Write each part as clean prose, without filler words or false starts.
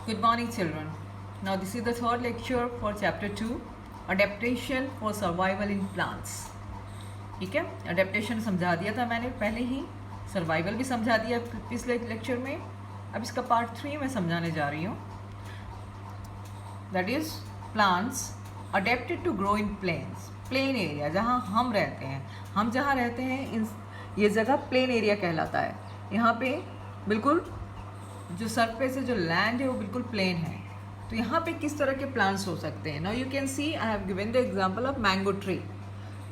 Good morning, children. Now, this is the third lecture for chapter 2, Adaptation for Survival in Plants. ठीक है, adaptation समझा दिया था मैंने पहले ही, सर्वाइवल भी समझा दिया पिछले लेक्चर में. अब इसका पार्ट 3 मैं समझाने जा रही हूँ. That is plants adapted to grow in plains. Plain area जहाँ हम रहते हैं, हम जहाँ रहते हैं इन ये जगह प्लेन एरिया कहलाता है. यहाँ पे बिल्कुल जो सरफेस है, जो लैंड है, वो बिल्कुल प्लेन है. तो यहाँ पे किस तरह के प्लांट्स हो सकते हैं. Now you can see I have given the example of mango tree.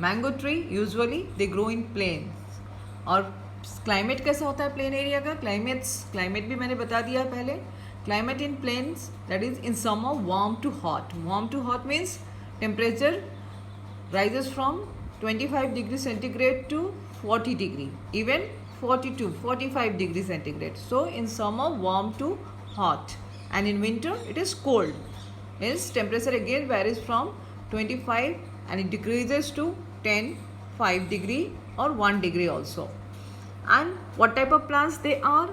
Mango tree usually they grow in plains. और क्लाइमेट कैसा होता है प्लेन एरिया का. क्लाइमेट भी मैंने बता दिया है पहले. Climate in plains that is in summer warm to hot. Warm to hot means temperature rises from 25 degree centigrade to 40 degree, even 42 45 degree centigrade. So in summer warm to hot, and in winter it is cold. Means temperature again varies from 25 and it decreases to 10 5 degree or 1 degree also. And what type of plants they are?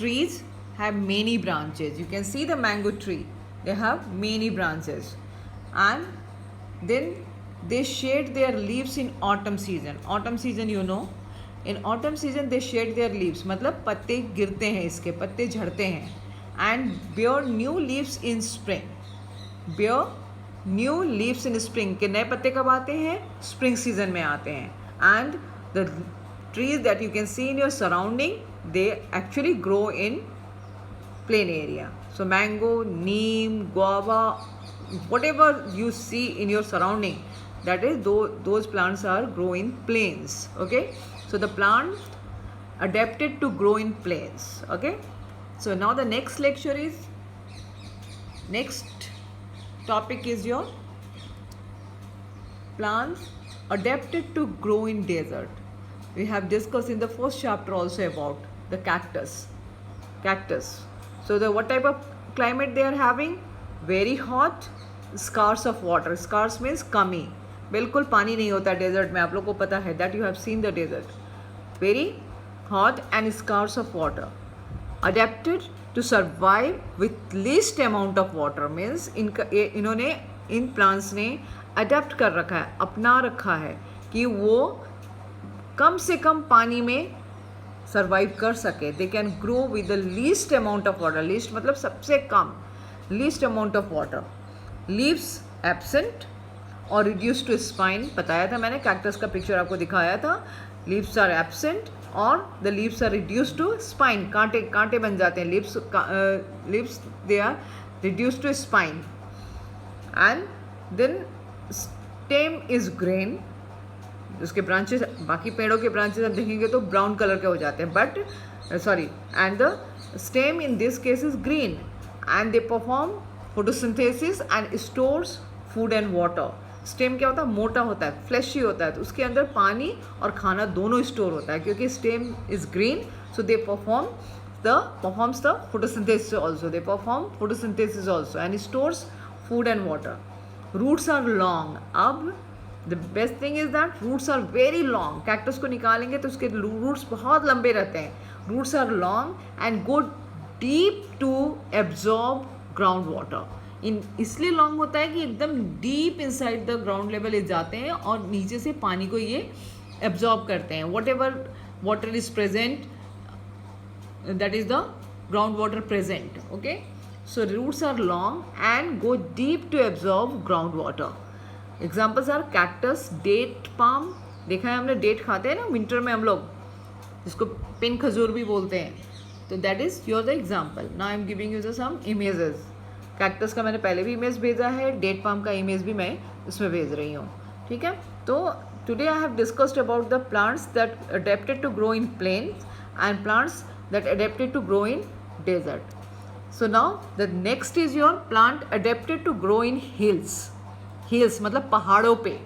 Trees have many branches. You can see the mango tree, they have many branches, and then they shed their leaves in autumn season. Autumn season you know, in autumn season they shed their leaves, मतलब पत्ते गिरते हैं, इसके पत्ते झड़ते हैं. And bear new leaves in spring. Bear new leaves in spring. के नए पत्ते कब आते हैं? Spring season में आते हैं. And the trees that you can see in your surrounding, they actually grow in plain area. So mango, neem, guava, whatever you see in your surrounding, that is those plants are grow in plains. Okay, so the plant adapted to grow in plains. Okay, so now the next lecture is, next topic is your plants adapted to grow in desert. We have discussed in the first chapter also about the cactus. So the what type of climate they are having? Very hot, scarce of water. Scarce means कमी, बिल्कुल पानी नहीं होता desert में. आप लोग को पता है, that you have seen the desert. Very hot and scarce of water. Adapted to survive with least amount of water means इन्होंने, इन प्लांट्स ने अडेप्ट कर रखा है, अपना रखा है कि वो कम से कम पानी में सर्वाइव कर सके. They can grow with the least amount of water. Least मतलब सबसे कम, least amount of water. Leaves absent और रिड्यूस टू स्पाइन. बताया था मैंने, कैक्टस का पिक्चर आपको दिखाया था. लीव्स आर एब्सेंट और the leaves are reduce to spine. कांटे कांटे बन जाते हैं. Leaves they are reduce to spine. And then stem is green. उसके ब्रांचेस, बाकी पेड़ों के ब्रांचेस आप देखेंगे तो ब्राउन कलर के हो जाते हैं, but sorry, and the stem in this case is green and they perform photosynthesis and stores food and water. Stem क्या होता है? मोटा होता है, फ्लैशी होता है, तो उसके अंदर पानी और खाना दोनों स्टोर होता है. क्योंकि stem is green, so they performs the photosynthesis also. They perform photosynthesis also and stores food and water. Roots are long. अब the best thing is that roots are very long. Cactus को निकालेंगे तो उसके roots बहुत लंबे रहते हैं. Roots are long and go deep to absorb ground water. इसलिए लॉन्ग होता है कि एकदम deep inside the ground level ये जाते हैं और नीचे से पानी को ये एब्जॉर्ब करते हैं. Whatever water is present, that is the ground water present. Okay, so roots are long and go deep to absorb ground water. Examples are cactus, date palm. देखा है हमने, डेट खाते हैं ना विंटर में हम लोग, जिसको पिन खजूर भी बोलते हैं. तो that is your the example. Now I am giving you some images. Cactus का मैंने पहले भी इमेज भेजा है, डेट पाम का इमेज भी मैं उसमें भेज रही हूँ. ठीक है, तो today I have discussed about the plants that adapted to grow in plains and plants that adapted to grow in desert. So now the next is your plant adapted to grow in hills. Hills मतलब पहाड़ों पे.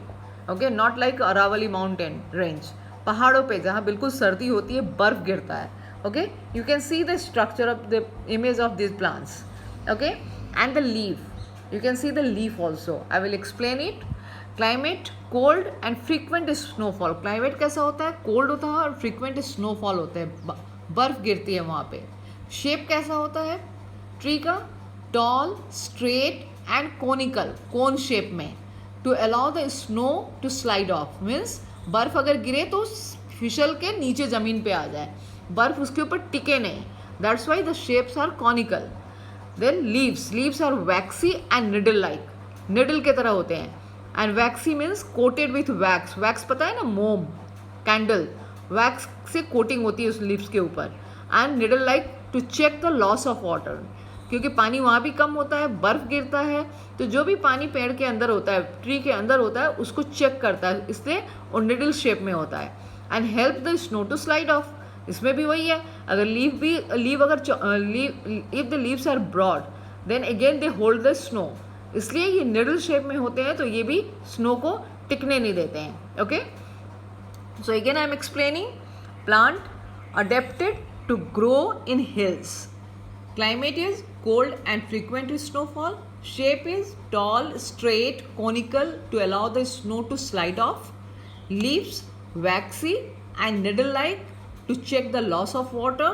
Okay, not like Aravalli mountain range. पहाड़ों पे जहाँ बिल्कुल सर्दी होती है, बर्फ गिरता है. Okay, you can see the structure of the image of this plants. Okay, and the leaf, you can see the leaf also. I will explain it. Climate cold and frequent snowfall. Climate कैसा होता है? cold होता है और frequent snowfall होता है, बर्फ गिरती है वहाँ पे. शेप कैसा होता है ट्री का? tall, straight and conical, cone shape में, to allow the snow to slide off. Means बर्फ अगर गिरे तो फिसल के नीचे ज़मीन पे आ जाए, बर्फ उसके ऊपर टिके नहीं. That's why the shapes are conical. Then leaves are waxy and needle like, needle के तरह होते हैं. And waxy means coated with wax. wax पता है ना, मोम, कैंडल, wax से कोटिंग होती है उस लीव्स के ऊपर. And needle like to check the loss of water, क्योंकि पानी वहाँ भी कम होता है, बर्फ़ गिरता है, तो जो भी पानी पेड़ के अंदर होता है, ट्री के अंदर होता है, उसको चेक करता है, इसलिए और निडल शेप में होता है. And help the snow to slide off. इसमें भी वही है, अगर लीव अगर if the leaves are broad then again they hold the snow, इसलिए ये निडल शेप में होते हैं, तो ये भी स्नो को टिकने नहीं देते हैं. Okay, so again I am explaining. Plant adapted to grow in hills. Climate is cold and frequent with snowfall. Shape is tall, straight, conical to allow the snow to slide off. Leaves waxy and needle-like to check the loss of water.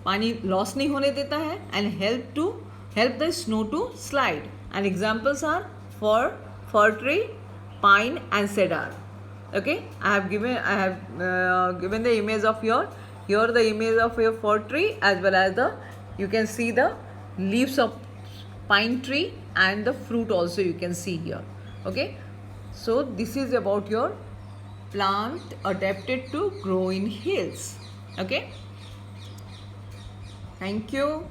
पानी loss नहीं होने देता है and help the snow to slide. And examples are fir tree, pine and cedar. Okay, I have given the image of here the image of your fir tree as well as you can see the leaves of pine tree and the fruit also you can see here. Okay, so this is about your plant adapted to grow in hills. Okay, thank you.